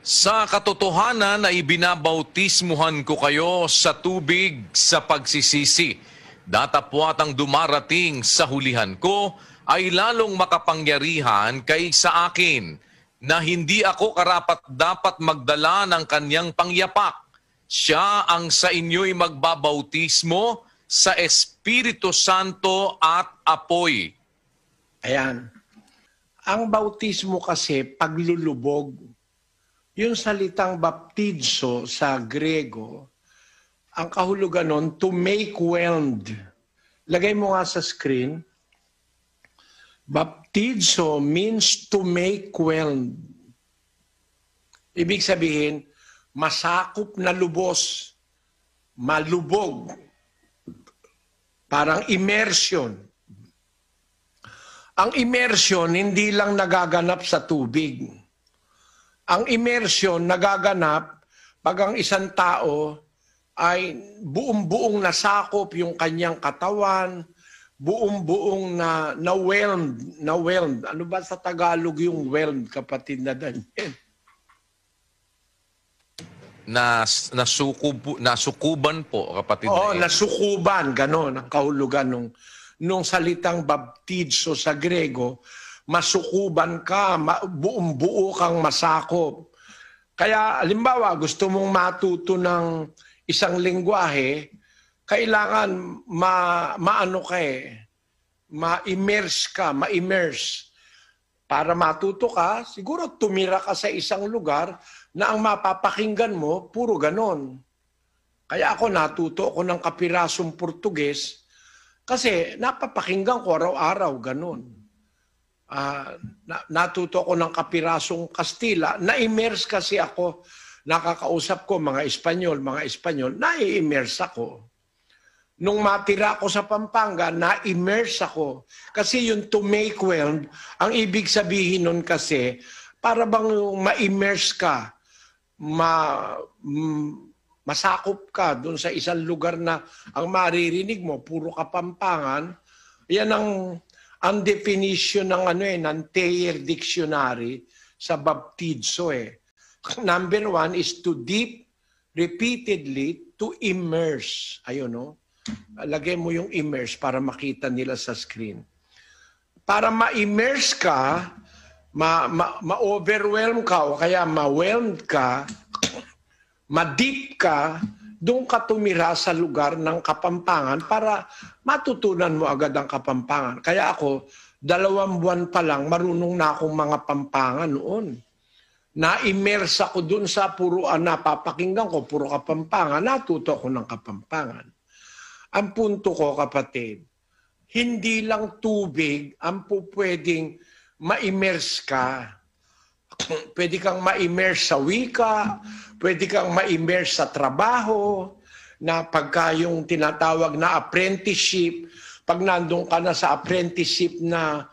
Sa katotohanan ay binabautismuhan ko kayo sa tubig sa pagsisisi. Datapwat ang dumarating sa hulihan ko ay lalong makapangyarihan kaysa akin, na hindi ako karapat-dapat magdala ng kanyang pangyapak. Siya ang sa inyo'y magbabautismo sa Espiritu Santo at apoy. Ayan. Ang bautismo kasi paglulubog. Yung salitang baptizo sa Grego, ang kahulugan nun, to make whelmed. Lagay mo nga sa screen. Baptizo means to make whelmed. Ibig sabihin, masakop na lubos, malubog. Parang immersion. Ang immersion hindi lang nagaganap sa tubig. Ang immersion nagaganap pag ang isang tao ay buong-buong nasakop yung kanyang katawan, buong-buong na-whelmed. Ano ba sa Tagalog yung whelmed, kapatid na Daniel? Nasukuban po, kapatid. Oo, nasukuban, gano'n ang kahulugan nung salitang baptizo sa Grego. Masukuban ka, buong-buo kang masakop. Kaya, halimbawa, gusto mong matuto ng isang lengguwahe, kailangan ma-immerse ka. Para matuto ka, siguro tumira ka sa isang lugar na ang mapapakinggan mo, puro ganon. Kaya ako natuto ako ng kapirasong Portuges kasi napapakinggan ko araw-araw ganon. Natuto ako ng kapirasong Kastila, na-immerse kasi ako, nakakausap ko mga Espanyol, na-immerse ako. Nung matira ako sa Pampanga, na-immerse ako. Kasi yung to make whelmed, ang ibig sabihin nun kasi, para bang ma-immerse ka, masakop ka doon sa isang lugar na ang maririnig mo, puro Kapampangan. Yan ang definition ng Thayer Dictionary sa baptizo. Number 1 is to dip repeatedly, to immerse. Ayun, no? Lagay mo yung immerse para makita nila sa screen. Para ma-immerse ka, ma-overwhelm ka o kaya ma-whelmed ka, ma-deep ka, doon ka tumira sa lugar ng Kapampangan para matutunan mo agad ang Kapampangan. Kaya ako, 2 buwan pa lang, marunong na akong mga Pampangan noon. Na-immerse ako doon sa puruan, napapakinggan ko, puro Kapampangan, natuto ako ng Kapampangan. Ang punto ko, kapatid, hindi lang tubig ang pwedeng ma-immerse ka. Pwede kang ma-immerse sa wika, pwede kang ma-immerse sa trabaho, na pagka yung tinatawag na apprenticeship, pag nandun ka na sa apprenticeship na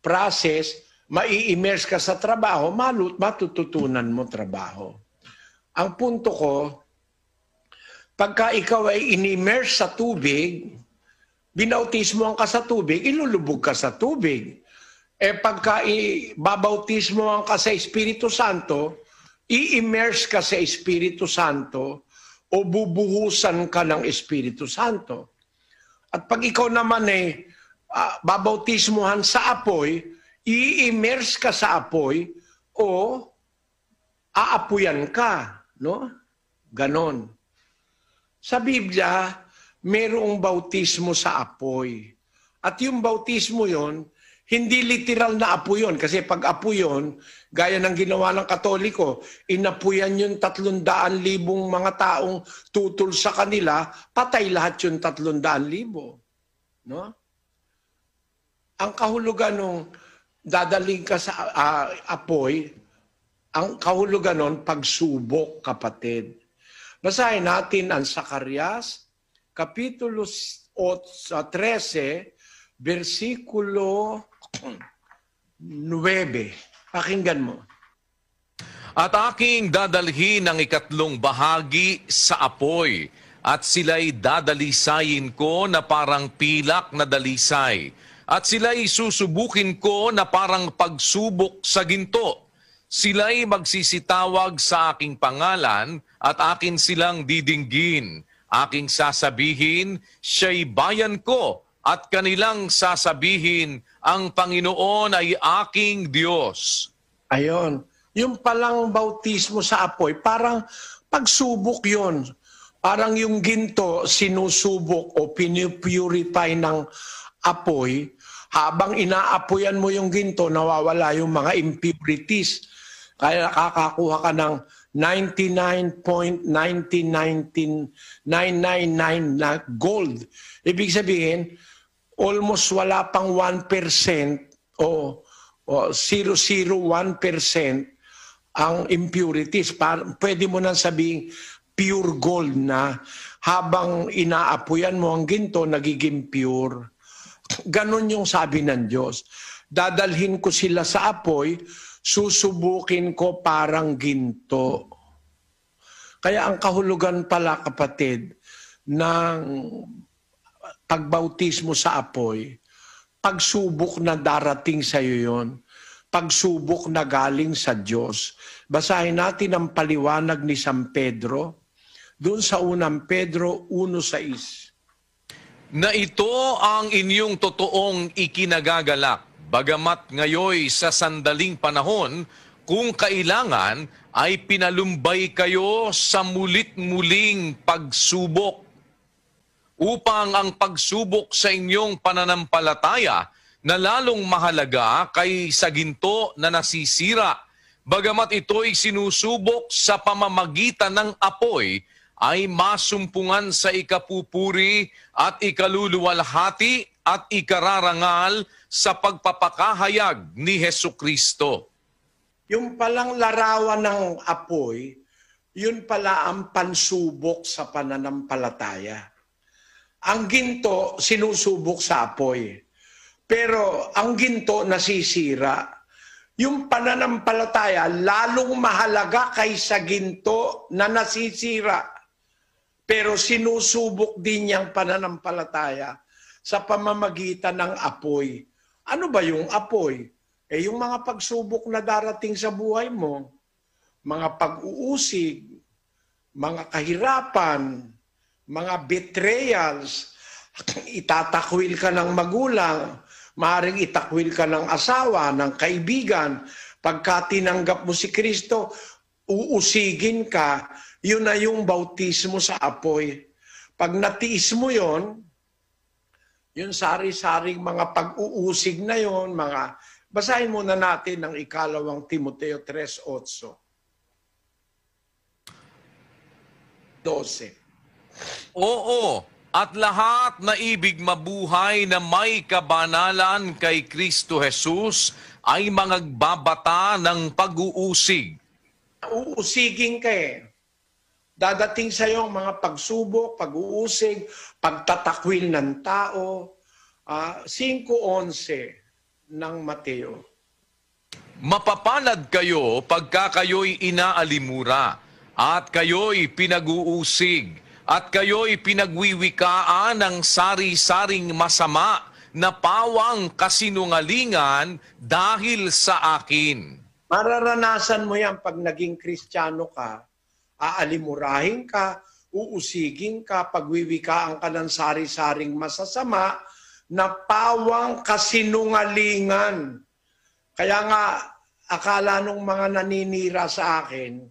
process, mai-immerse ka sa trabaho, matututunan mo trabaho. Ang punto ko, pagka ikaw ay in-immerse sa tubig, binautismohan ka sa tubig, ilulubog ka sa tubig. Pagka babautismohan ka sa Espiritu Santo, i-immerse ka sa Espiritu Santo o bubuhusan ka ng Espiritu Santo. At pag ikaw naman babautismohan sa apoy, i-immerse ka sa apoy o aapuyan ka. No? Ganon. Sa Biblia, mayroong bautismo sa apoy. At yung bautismo yon, hindi literal na apoy yun. Kasi pag apoy yun, gaya ng ginawa ng Katoliko, inapuyan yung 300,000 mga taong tutol sa kanila, patay lahat yung 300,000. No? Ang kahulugan nung dadaling ka sa apoy, ang kahulugan nun, pagsubok, kapatid. Basahin natin ang Zacarias, Kapitulo 13, versikulo 9. Pakinggan mo. At aking dadalhin ang 2 bahagi sa apoy, at sila'y dadalisayin ko na parang pilak na dalisay, at sila'y susubukin ko na parang pagsubok sa ginto. Sila'y magsisitawag sa aking pangalan at akin silang didinggin. Aking sasabihin, siya'y bayan ko at kanilang sasabihin, ang Panginoon ay aking Diyos. Ayon. Yung palang bautismo sa apoy, parang pagsubok yon. Parang yung ginto, sinusubok o pinipurify ng apoy. Habang inaapoyan mo yung ginto, nawawala yung mga impurities. Kaya nakakakuha ka ng 99.99999 na gold. Ibig sabihin, almost wala pang 1% o 0.01% ang impurities. Pwede mo nang sabihin pure gold na habang inaapuyan mo ang ginto, nagiging pure. Ganon yung sabi ng Diyos. Dadalhin ko sila sa apoy, susubukin ko parang ginto. Kaya ang kahulugan pala, kapatid, ng pagbautismo sa apoy, pagsubok na darating sa iyo yon. Pagsubok na galing sa Diyos. Basahin natin ang paliwanag ni San Pedro, doon sa unang Pedro 1:6. Na ito ang inyong totoong ikinagagalak, bagamat ngayoy sa sandaling panahon, kung kailangan ay pinalumbay kayo sa mulit-muling pagsubok, upang ang pagsubok sa inyong pananampalataya na lalong mahalaga kay sa ginto na nasisira, bagamat ito'y sinusubok sa pamamagitan ng apoy, ay masumpungan sa ikapupuri at ikaluluwalhati at ikararangal sa pagpapakahayag ni Hesukristo. Yung palang larawan ng apoy, yun pala ang pansubok sa pananampalataya. Ang ginto, sinusubok sa apoy. Pero ang ginto, nasisira. Yung pananampalataya, lalong mahalaga kaysa ginto na nasisira. Pero sinusubok din niyang pananampalataya sa pamamagitan ng apoy. Ano ba yung apoy? Yung mga pagsubok na darating sa buhay mo, mga pag-uusig, mga kahirapan, mga betrayals, itatakwil ka ng magulang, maaaring itakwil ka ng asawa, ng kaibigan. Pagka tinanggap mo si Kristo, uusigin ka, yun na yung bautismo sa apoy. Pag natiis mo yon, yung sari-saring mga pag-uusig na yon, mga basahin muna natin ang 2 Timoteo 3:12. Oo, at lahat na ibig mabuhay na may kabanalan kay Kristo Jesus ay mangagbabata ng pag-uusig. Uusigin ka eh. Dadating sa iyo ang mga pagsubok, pag-uusig, pagtatakwil ng tao. 5:11 ng Mateo. Mapapalad kayo pagka kayo'y inaalimura, at kayo'y pinag-uusig, at kayo'y pinagwiwikaan ng sari-saring masama na pawang kasinungalingan dahil sa akin. Mararanasan mo yan pag naging Kristiyano ka. Aalimurahin ka, uusigin ka, pagwiwikaan ka ng sari-saring masasama na pawang kasinungalingan. Kaya nga, akala nung mga naninira sa akin,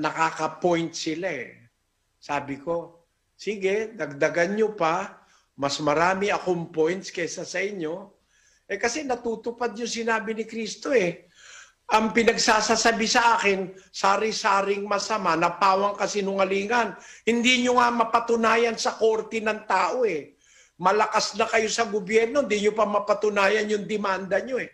nakaka-point sila eh. Sabi ko, sige, dagdagan nyo pa, mas marami akong points kaysa sa inyo. Kasi natutupad yung sinabi ni Kristo eh. Ang pinagsasasabi sa akin, sari-saring masama, na pawang kasinungalingan. Hindi nyo nga mapatunayan sa korte ng tao eh. Malakas na kayo sa gobyerno, hindi nyo pa mapatunayan yung demanda nyo eh.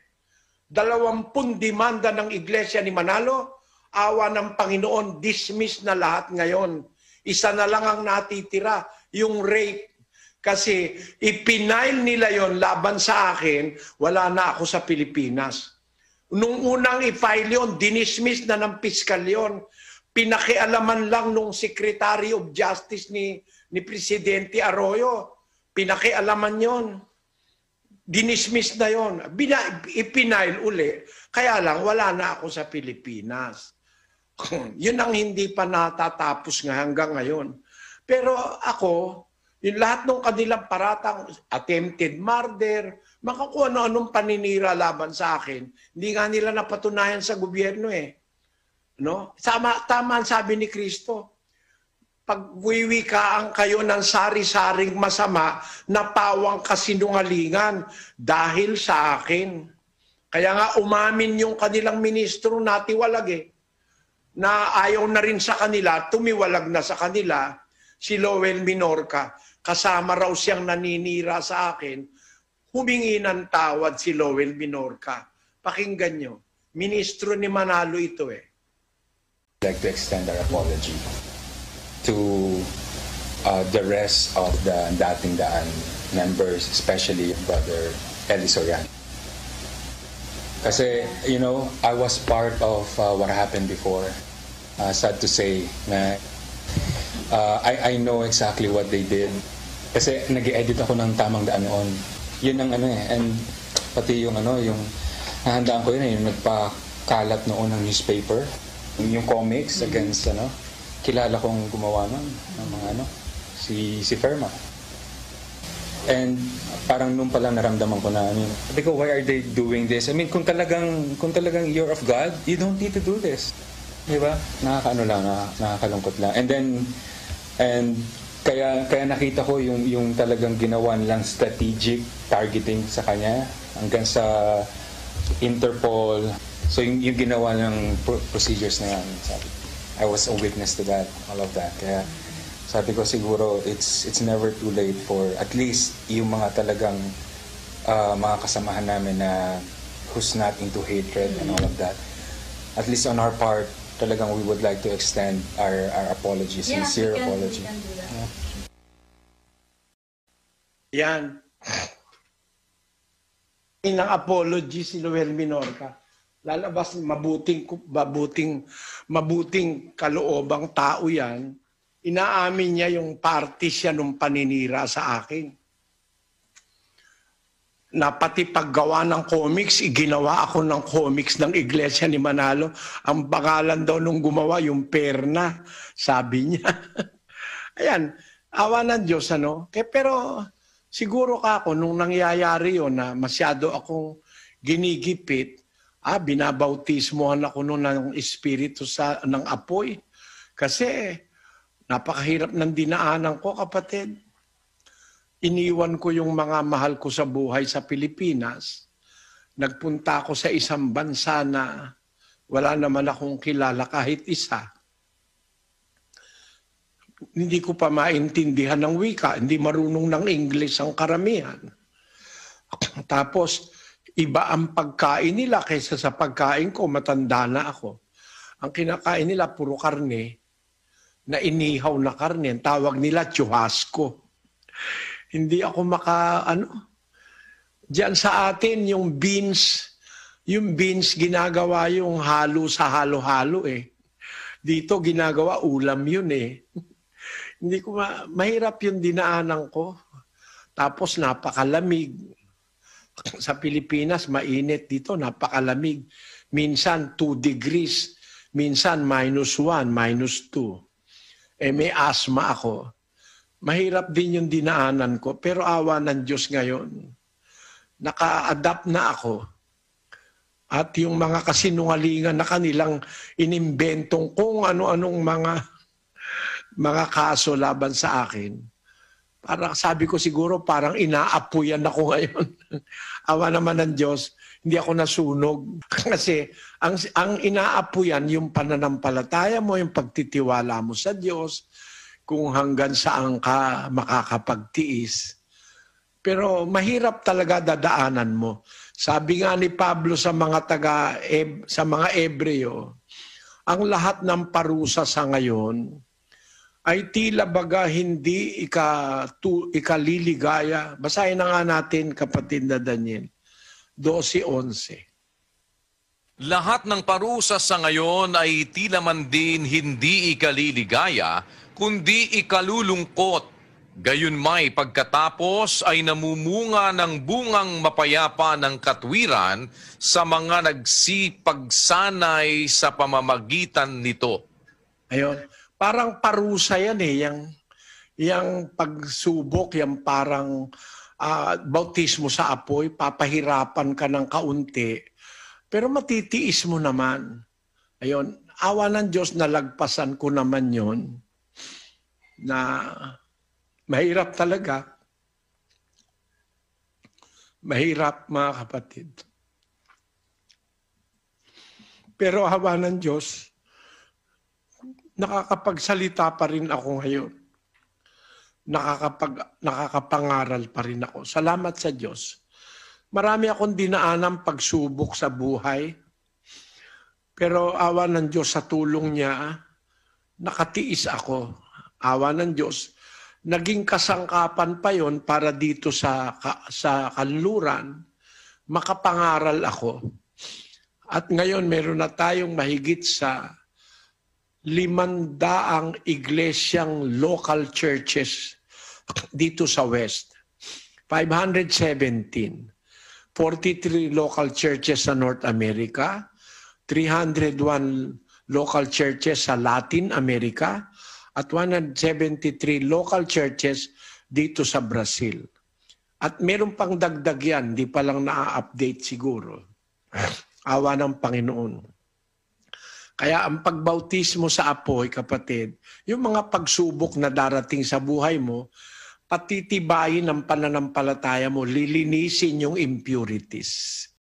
20 demanda ng Iglesia ni Manalo, awa ng Panginoon, dismiss na lahat ngayon. Isa na lang ang natitira, yung rape. Kasi ipinail nila yon laban sa akin, wala na ako sa Pilipinas. Nung unang i-file yun, dinismiss na ng piskal yun. Pinakialaman lang nung Secretary of Justice ni Presidente Arroyo. Pinakialaman yon. Dinismiss na yon. Ipinail uli. Kaya lang, wala na ako sa Pilipinas. Yun ang hindi pa natatapos nga hanggang ngayon. Pero ako, yung lahat ng kanilang paratang, attempted murder, makakuha na anong paninira laban sa akin, hindi nga nila napatunayan sa gobyerno eh. No? Tama ang sabi ni Kristo. Pag wiwikaan kayo ng sari-saring masama, napawang kasinungalingan dahil sa akin. Kaya nga umamin yung kanilang ministro na tiwalag eh, na ayaw na rin sa kanila, tumiwalag na sa kanila, si Lowell Minorca. Kasama raw siyang naninira sa akin, humingi ng tawad si Lowell Minorca. Pakinggan nyo, ministro ni Manalo ito eh. I'd like to extend our apology to the rest of the Dating Daan members, especially Brother Eli Soriano. Kasi, you know, I was part of what happened before. Sad to say na I know exactly what they did. Kasi nag-edit ako ng Tamang Daan noon. Yun ang ano eh. And pati yung ano, yung nahandaan ko yun eh, yung nagpakalat noon ng newspaper. Yung comics against ano, kilala kong gumawa nun, ng mga ano, si Ferma. And parang nung pala naramdaman ko na, sabi ko, why are they doing this? I mean, kung talagang you're of God, you don't need to do this. Di ba? Nakakaano lang, nakakalungkot lang. And kaya nakita ko yung talagang ginawa nilang strategic targeting sa kanya hanggang sa Interpol. So yung ginawa ng procedures na yan, sabi. I was a witness to that, all of that. Kaya sabi ko siguro it's never too late for at least yung mga talagang mga kasamahan namin na who's not into hatred and all of that. At least on our part, talagang we would like to extend our apology, sincere apology. We can do that. Yan. Inang apology si Lowell Minorca. Lalabas mabuting kaloobang tao yan. Inaamin niya yung party siya nung paninira sa akin. Na pati paggawa ng comics, iginawa ako ng comics ng Iglesia ni Manalo. Ang pangalan daw nung gumawa, yung Perna, sabi niya. Ayan, awa ng Diyos, ano? Pero siguro ka ako, nung nangyayari yun na masyado akong ginigipit, binabautismohan ako noon ng espiritu ng apoy. Kasi napakahirap ng dinaanan ko, kapatid. Iniwan ko yung mga mahal ko sa buhay sa Pilipinas. Nagpunta ako sa isang bansa na wala naman akong kilala kahit isa. Hindi ko pa maintindihan ng wika. Hindi marunong ng English ang karamihan. Tapos, iba ang pagkain nila kaysa sa pagkain ko. Matanda na ako. Ang kinakain nila, puro karne na inihaw na karne. Ang tawag nila, churrasco. Hindi ako diyan sa atin, yung beans ginagawa yung halo sa halo-halo eh. Dito ginagawa ulam yun eh. Hindi ko mahirap yung dinaanan ko. Tapos napakalamig. Sa Pilipinas, mainit dito, napakalamig. Minsan 2 degrees, minsan -1, -2. May asthma ako. Mahirap din yung dinaanan ko, pero awa ng Diyos ngayon. Naka-adapt na ako. At yung mga kasinungalingan na kanilang inimbentong kung ano-anong mga kaso laban sa akin. Parang sabi ko siguro parang inaapuyan ako ngayon. Awa naman ng Diyos, hindi ako nasunog. Kasi ang inaapuyan yung pananampalataya mo, yung pagtitiwala mo sa Diyos, kung hanggang saan ka makakapagtiis. Pero mahirap talaga dadaanan mo. Sabi nga ni Pablo sa mga Ebreo, ang lahat ng parusa sa ngayon ay tila baga hindi ikaliligaya. Basahin na nga natin, kapatid na Daniel, 12:11. Lahat ng parusa sa ngayon ay tila man din hindi ikaliligaya, kundi ikalulungkot. Gayunmay pagkatapos ay namumunga ng bungang mapayapa ng katwiran sa mga nagsipagsanay sa pamamagitan nito. Ayun. Parang parusa yan eh. Yang pagsubok, yung parang bautismo sa apoy, papahirapan ka ng kaunti. Pero matitiis mo naman. Ayun. Awa ng Diyos, nalagpasan ko naman yon na mahirap talaga. Mahirap, mga kapatid. Pero awa ng Diyos, nakakapagsalita pa rin ako ngayon. Nakakapangaral pa rin ako. Salamat sa Diyos. Marami akong dinaanang pagsubok sa buhay. Pero awa ng Diyos, sa tulong niya, nakatiis ako. Awa ng Diyos, naging kasangkapan pa yon para dito sa kanluran, makapangaral ako. At ngayon, meron na tayong mahigit sa 500 iglesyang local churches dito sa West. 517. 43 local churches sa North America. 301 local churches sa Latin America. At 173 local churches dito sa Brazil. At meron pang dagdag yan, di pa lang na-update siguro. Awa ng Panginoon. Kaya ang pagbautismo sa apoy, kapatid, yung mga pagsubok na darating sa buhay mo, patitibayin ang pananampalataya mo, lilinisin yung impurities.